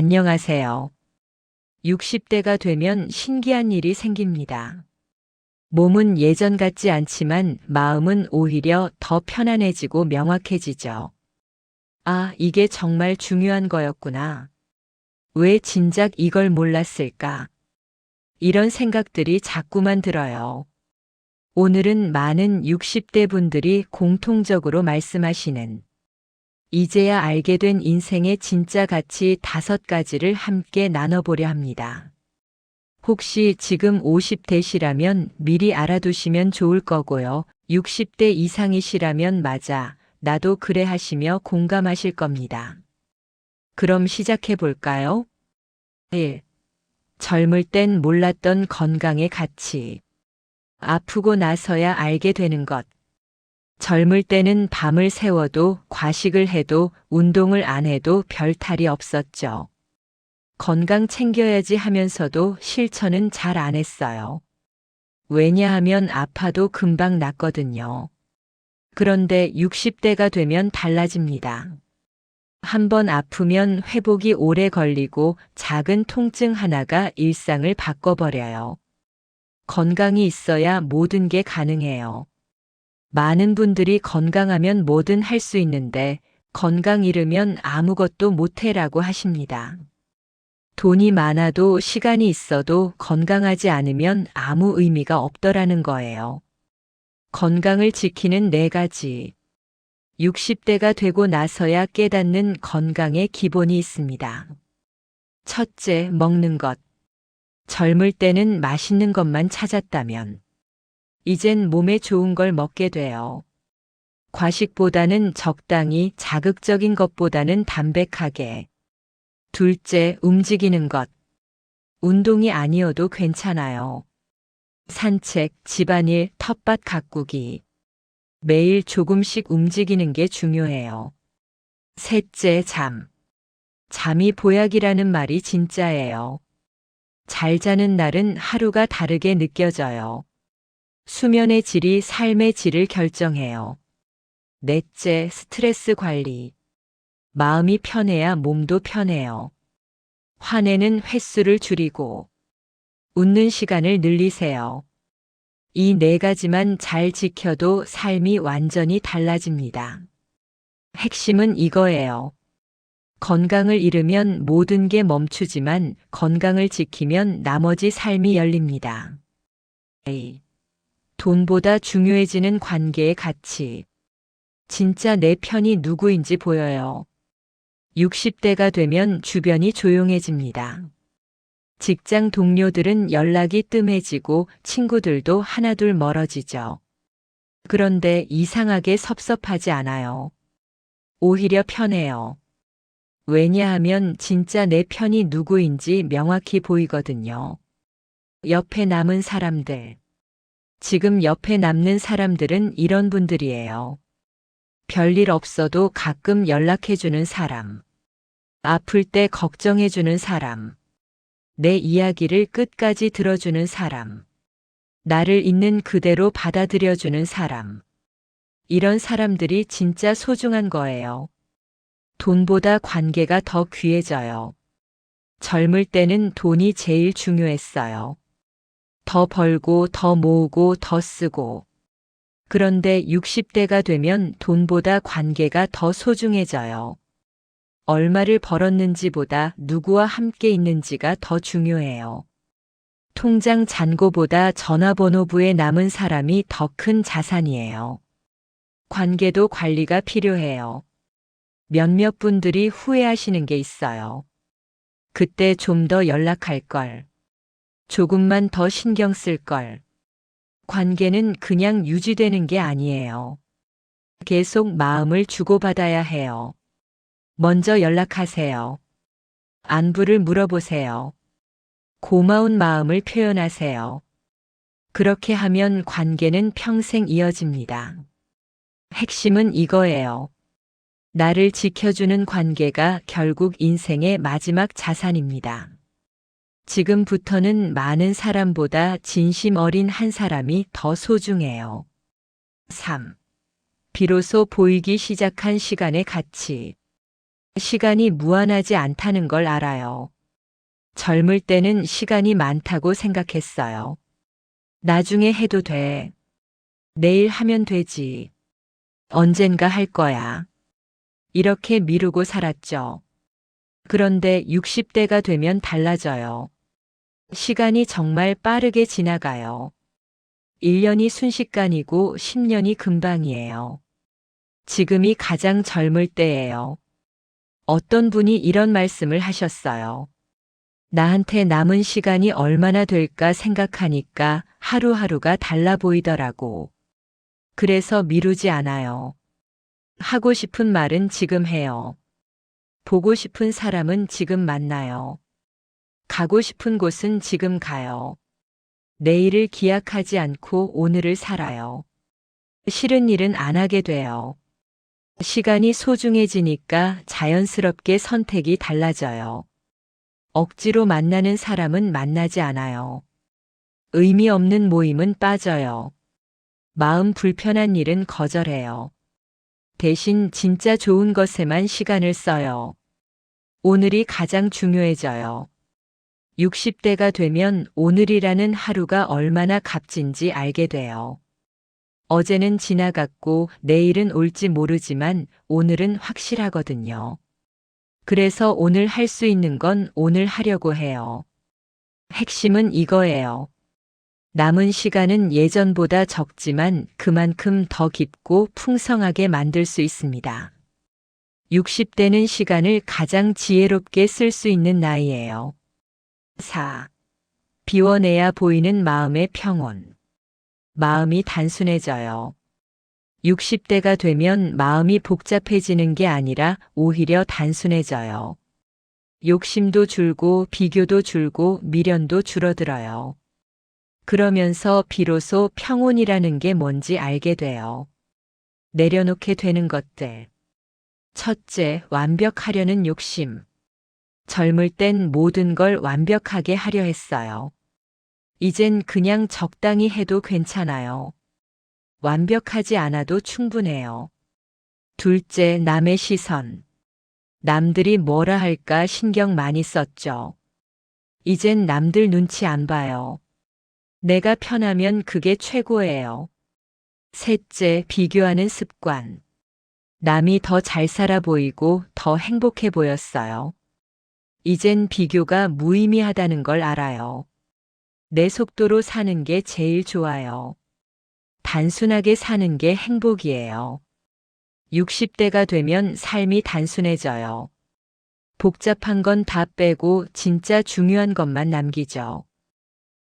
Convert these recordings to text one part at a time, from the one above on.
안녕하세요. 60대가 되면 신기한 일이 생깁니다. 몸은 예전 같지 않지만 마음은 오히려 더 편안해지고 명확해지죠. 아, 이게 정말 중요한 거였구나. 왜 진작 이걸 몰랐을까? 이런 생각들이 자꾸만 들어요. 오늘은 많은 60대 분들이 공통적으로 말씀하시는 이제야 알게 된 인생의 진짜 가치 5가지를 함께 나눠보려 합니다. 혹시 지금 50대시라면 미리 알아두시면 좋을 거고요. 60대 이상이시라면 맞아, 나도 그래 하시며 공감하실 겁니다. 그럼 시작해 볼까요? 1. 젊을 땐 몰랐던 건강의 가치. 아프고 나서야 알게 되는 것. 젊을 때는 밤을 새워도 과식을 해도 운동을 안 해도 별 탈이 없었죠. 건강 챙겨야지 하면서도 실천은 잘 안 했어요. 왜냐하면 아파도 금방 낫거든요. 그런데 60대가 되면 달라집니다. 한번 아프면 회복이 오래 걸리고 작은 통증 하나가 일상을 바꿔버려요. 건강이 있어야 모든 게 가능해요. 많은 분들이 건강하면 뭐든 할 수 있는데 건강 잃으면 아무것도 못해라고 하십니다. 돈이 많아도 시간이 있어도 건강하지 않으면 아무 의미가 없더라는 거예요. 건강을 지키는 4가지. 60대가 되고 나서야 깨닫는 건강의 기본이 있습니다. 첫째, 먹는 것. 젊을 때는 맛있는 것만 찾았다면 이젠 몸에 좋은 걸 먹게 돼요. 과식보다는 적당히, 자극적인 것보다는 담백하게. 둘째, 움직이는 것. 운동이 아니어도 괜찮아요. 산책, 집안일, 텃밭 가꾸기. 매일 조금씩 움직이는 게 중요해요. 셋째, 잠. 잠이 보약이라는 말이 진짜예요. 잘 자는 날은 하루가 다르게 느껴져요. 수면의 질이 삶의 질을 결정해요. 넷째, 스트레스 관리. 마음이 편해야 몸도 편해요. 화내는 횟수를 줄이고 웃는 시간을 늘리세요. 이 4가지만 잘 지켜도 삶이 완전히 달라집니다. 핵심은 이거예요. 건강을 잃으면 모든 게 멈추지만 건강을 지키면 나머지 삶이 열립니다. A. 돈보다 중요해지는 관계의 가치. 진짜 내 편이 누구인지 보여요. 60대가 되면 주변이 조용해집니다. 직장 동료들은 연락이 뜸해지고 친구들도 하나둘 멀어지죠. 그런데 이상하게 섭섭하지 않아요. 오히려 편해요. 왜냐하면 진짜 내 편이 누구인지 명확히 보이거든요. 옆에 남은 사람들. 지금 옆에 남는 사람들은 이런 분들이에요. 별일 없어도 가끔 연락해주는 사람. 아플 때 걱정해주는 사람. 내 이야기를 끝까지 들어주는 사람. 나를 있는 그대로 받아들여주는 사람. 이런 사람들이 진짜 소중한 거예요. 돈보다 관계가 더 귀해져요. 젊을 때는 돈이 제일 중요했어요. 더 벌고 더 모으고 더 쓰고. 그런데 60대가 되면 돈보다 관계가 더 소중해져요. 얼마를 벌었는지보다 누구와 함께 있는지가 더 중요해요. 통장 잔고보다 전화번호부에 남은 사람이 더 큰 자산이에요. 관계도 관리가 필요해요. 몇몇 분들이 후회하시는 게 있어요. 그때 좀 더 연락할 걸. 조금만 더 신경 쓸 걸. 관계는 그냥 유지되는 게 아니에요. 계속 마음을 주고받아야 해요. 먼저 연락하세요. 안부를 물어보세요. 고마운 마음을 표현하세요. 그렇게 하면 관계는 평생 이어집니다. 핵심은 이거예요. 나를 지켜주는 관계가 결국 인생의 마지막 자산입니다. 지금부터는 많은 사람보다 진심 어린 한 사람이 더 소중해요. 3. 비로소 보이기 시작한 시간의 가치. 시간이 무한하지 않다는 걸 알아요. 젊을 때는 시간이 많다고 생각했어요. 나중에 해도 돼. 내일 하면 되지. 언젠가 할 거야. 이렇게 미루고 살았죠. 그런데 60대가 되면 달라져요. 시간이 정말 빠르게 지나가요. 1년이 순식간이고 10년이 금방이에요. 지금이 가장 젊을 때예요. 어떤 분이 이런 말씀을 하셨어요. 나한테 남은 시간이 얼마나 될까 생각하니까 하루하루가 달라 보이더라고. 그래서 미루지 않아요. 하고 싶은 말은 지금 해요. 보고 싶은 사람은 지금 만나요. 가고 싶은 곳은 지금 가요. 내일을 기약하지 않고 오늘을 살아요. 싫은 일은 안 하게 돼요. 시간이 소중해지니까 자연스럽게 선택이 달라져요. 억지로 만나는 사람은 만나지 않아요. 의미 없는 모임은 빠져요. 마음 불편한 일은 거절해요. 대신 진짜 좋은 것에만 시간을 써요. 오늘이 가장 중요해져요. 60대가 되면 오늘이라는 하루가 얼마나 값진지 알게 돼요. 어제는 지나갔고 내일은 올지 모르지만 오늘은 확실하거든요. 그래서 오늘 할 수 있는 건 오늘 하려고 해요. 핵심은 이거예요. 남은 시간은 예전보다 적지만 그만큼 더 깊고 풍성하게 만들 수 있습니다. 60대는 시간을 가장 지혜롭게 쓸 수 있는 나이예요. 4. 비워내야 보이는 마음의 평온. 마음이 단순해져요. 60대가 되면 마음이 복잡해지는 게 아니라 오히려 단순해져요. 욕심도 줄고 비교도 줄고 미련도 줄어들어요. 그러면서 비로소 평온이라는 게 뭔지 알게 돼요. 내려놓게 되는 것들. 첫째, 완벽하려는 욕심. 젊을 땐 모든 걸 완벽하게 하려 했어요. 이젠 그냥 적당히 해도 괜찮아요. 완벽하지 않아도 충분해요. 둘째, 남의 시선. 남들이 뭐라 할까 신경 많이 썼죠. 이젠 남들 눈치 안 봐요. 내가 편하면 그게 최고예요. 셋째, 비교하는 습관. 남이 더 잘 살아 보이고 더 행복해 보였어요. 이젠 비교가 무의미하다는 걸 알아요. 내 속도로 사는 게 제일 좋아요. 단순하게 사는 게 행복이에요. 60대가 되면 삶이 단순해져요. 복잡한 건 다 빼고 진짜 중요한 것만 남기죠.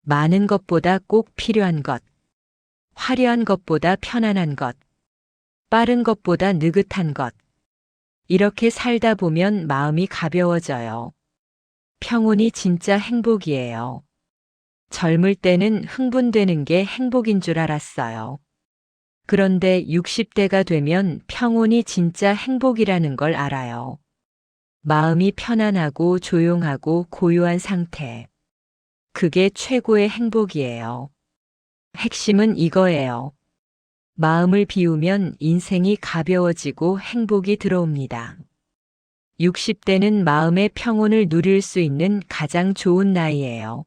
많은 것보다 꼭 필요한 것, 화려한 것보다 편안한 것, 빠른 것보다 느긋한 것. 이렇게 살다 보면 마음이 가벼워져요. 평온이 진짜 행복이에요. 젊을 때는 흥분되는 게 행복인 줄 알았어요. 그런데 60대가 되면 평온이 진짜 행복이라는 걸 알아요. 마음이 편안하고 조용하고 고요한 상태. 그게 최고의 행복이에요. 핵심은 이거예요. 마음을 비우면 인생이 가벼워지고 행복이 들어옵니다. 60대는 마음의 평온을 누릴 수 있는 가장 좋은 나이예요.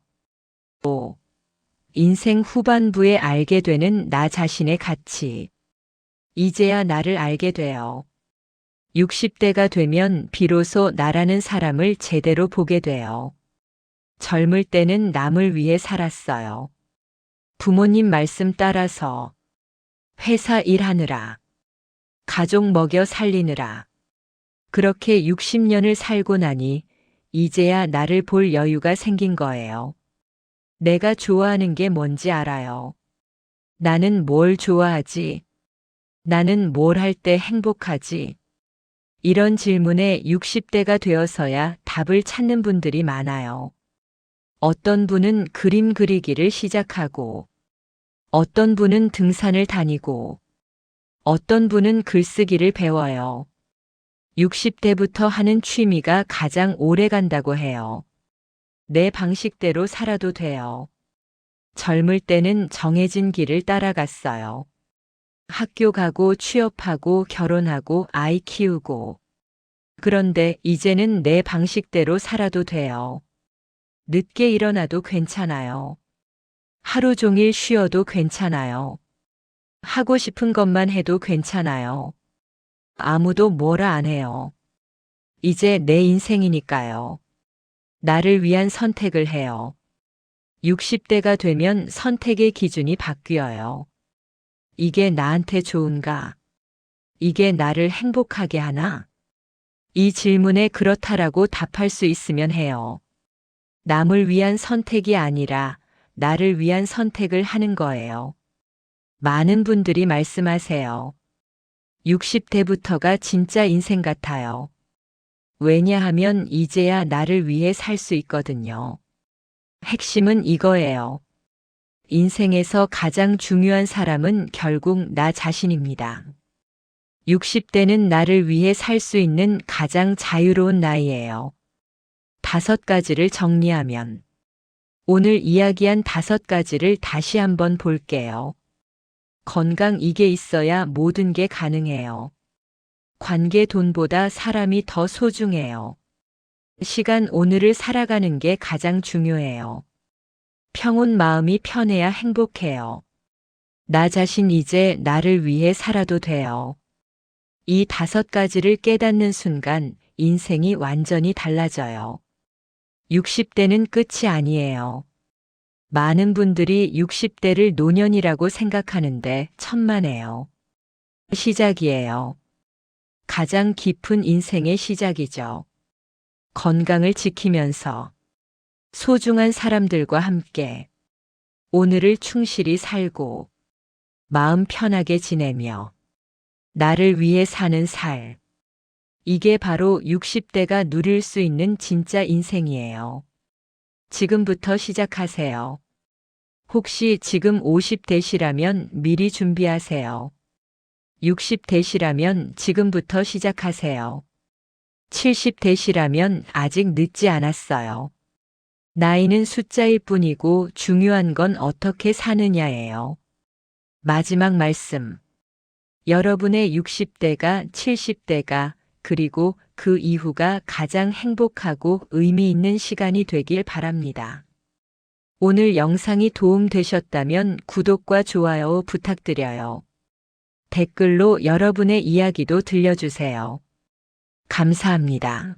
5. 인생 후반부에 알게 되는 나 자신의 가치. 이제야 나를 알게 돼요. 60대가 되면 비로소 나라는 사람을 제대로 보게 돼요. 젊을 때는 남을 위해 살았어요. 부모님 말씀 따라서, 회사 일하느라, 가족 먹여 살리느라. 그렇게 60년을 살고 나니 이제야 나를 볼 여유가 생긴 거예요. 내가 좋아하는 게 뭔지 알아요. 나는 뭘 좋아하지? 나는 뭘 할 때 행복하지? 이런 질문에 60대가 되어서야 답을 찾는 분들이 많아요. 어떤 분은 그림 그리기를 시작하고, 어떤 분은 등산을 다니고, 어떤 분은 글쓰기를 배워요. 60대부터 하는 취미가 가장 오래 간다고 해요. 내 방식대로 살아도 돼요. 젊을 때는 정해진 길을 따라갔어요. 학교 가고 취업하고 결혼하고 아이 키우고. 그런데 이제는 내 방식대로 살아도 돼요. 늦게 일어나도 괜찮아요. 하루 종일 쉬어도 괜찮아요. 하고 싶은 것만 해도 괜찮아요. 아무도 뭐라 안 해요. 이제 내 인생이니까요. 나를 위한 선택을 해요. 60대가 되면 선택의 기준이 바뀌어요. 이게 나한테 좋은가? 이게 나를 행복하게 하나? 이 질문에 그렇다라고 답할 수 있으면 해요. 남을 위한 선택이 아니라 나를 위한 선택을 하는 거예요. 많은 분들이 말씀하세요. 60대부터가 진짜 인생 같아요. 왜냐하면 이제야 나를 위해 살 수 있거든요. 핵심은 이거예요. 인생에서 가장 중요한 사람은 결국 나 자신입니다. 60대는 나를 위해 살 수 있는 가장 자유로운 나이예요. 5가지를 정리하면 오늘 이야기한 5가지를 다시 한번 볼게요. 건강 이게 있어야 모든 게 가능해요. 관계 돈보다 사람이 더 소중해요. 시간 오늘을 살아가는 게 가장 중요해요. 평온 마음이 편해야 행복해요. 나 자신 이제 나를 위해 살아도 돼요. 이 5가지를 깨닫는 순간 인생이 완전히 달라져요. 60대는 끝이 아니에요. 많은 분들이 60대를 노년이라고 생각하는데 천만에요. 시작이에요. 가장 깊은 인생의 시작이죠. 건강을 지키면서 소중한 사람들과 함께 오늘을 충실히 살고 마음 편하게 지내며 나를 위해 사는 살. 이게 바로 60대가 누릴 수 있는 진짜 인생이에요. 지금부터 시작하세요. 혹시 지금 50대시라면 미리 준비하세요. 60대시라면 지금부터 시작하세요. 70대시라면 아직 늦지 않았어요. 나이는 숫자일 뿐이고 중요한 건 어떻게 사느냐예요. 마지막 말씀. 여러분의 60대가 70대가 그리고 그 이후가 가장 행복하고 의미 있는 시간이 되길 바랍니다. 오늘 영상이 도움되셨다면 구독과 좋아요 부탁드려요. 댓글로 여러분의 이야기도 들려주세요. 감사합니다.